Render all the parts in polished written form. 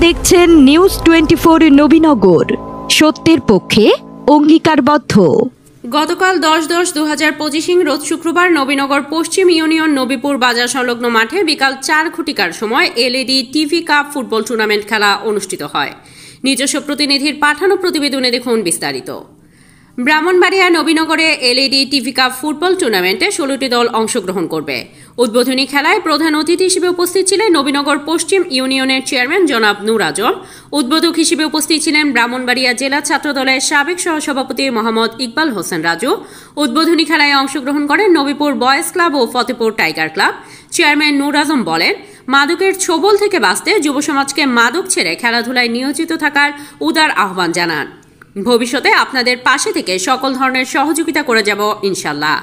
দেখছেন নিউজ 24 নবীনগর, সত্যের পক্ষে অঙ্গীকারবদ্ধ। গতকাল 10-10-2025 রোজ শুক্রবার নবীনগর পশ্চিম ইউনিয়ন নবীপুর বাজার সংলগ্ন মাঠে বিকাল 4 ঘটিকার সময় LED TV cup football tournament খেলা অনুষ্ঠিত হয়। নিজস্ব প্রতিনিধির পাঠানো প্রতিবেদনে দেখুন বিস্তারিত। ব্রাহ্মণবাড়িয়া নবীনগরে এলইডি টিভি কাপ ফুটবল টুর্নামেন্টে 16টি দল অংশগ্রহণ করবে। উদ্বোধনী খেলায় প্রধান অতিথি হিসেবে উপস্থিত ছিলেন নবীনগর পশ্চিম ইউনিয়নের চেয়ারম্যান জনাব নূর আজম। উদ্বোধক হিসেবে উপস্থিত ছিলেন ব্রাহ্মণবাড়িয়া জেলা ছাত্র দলের সাবেক সহসভাপতি মোহাম্মদ ইকবাল হোসেন রাজু। উদ্বোধনী খেলায় অংশগ্রহণ করেন নবীপুর বয়েজ ক্লাব ও ফতেপুর টাইগার ক্লাব। চেয়ারম্যান নূর আজম বলেন, মাদকের ছোবল থেকে বাঁচতে যুব সমাজকে মাদক ছেড়ে খেলাধুলায় নিয়োজিত থাকার উদার আহ্বান জানান। ভবিষ্যতে আপনাদের পাশে থেকে সকল ধরনের সহযোগিতা করে যাব ইনশাল্লাহ।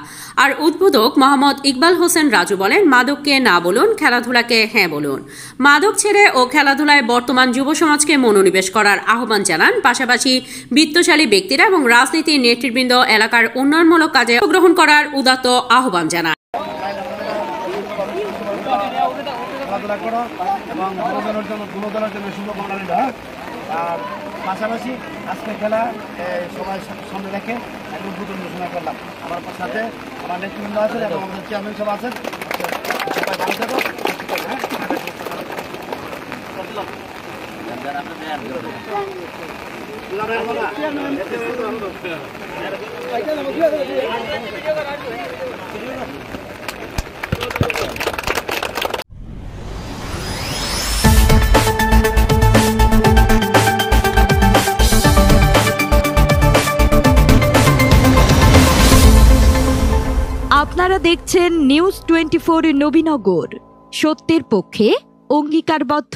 আর উদ্বোধক মোহাম্মদ ইকবাল হোসেন রাজু বলেন, মাদককে না বলুন, খেলাধুলাকে হ্যাঁ বলুন। মাদক ছেড়ে ও খেলাধুলায় বর্তমান যুব সমাজকে মনোনিবেশ করার আহ্বান জানান। পাশাপাশি বিত্তশালী ব্যক্তিরা এবং রাজনীতির নেতৃবৃন্দ এলাকার উন্নয়নমূলক কাজে অংশগ্রহণ করার উদাত্ত আহ্বান জানান। আর পাশাপাশি আজকে খেলা সবাই সামনে রেখে উদ্বোধন ঘোষণা করলাম। আমার সাথে আমার নেতৃবৃন্দ আছেন এবং আমাদের চেয়ারম্যান সব আছেন। আপনারা দেখছেন নিউজ 24 নবীনগর, সত্যের পক্ষে অঙ্গীকারবদ্ধ।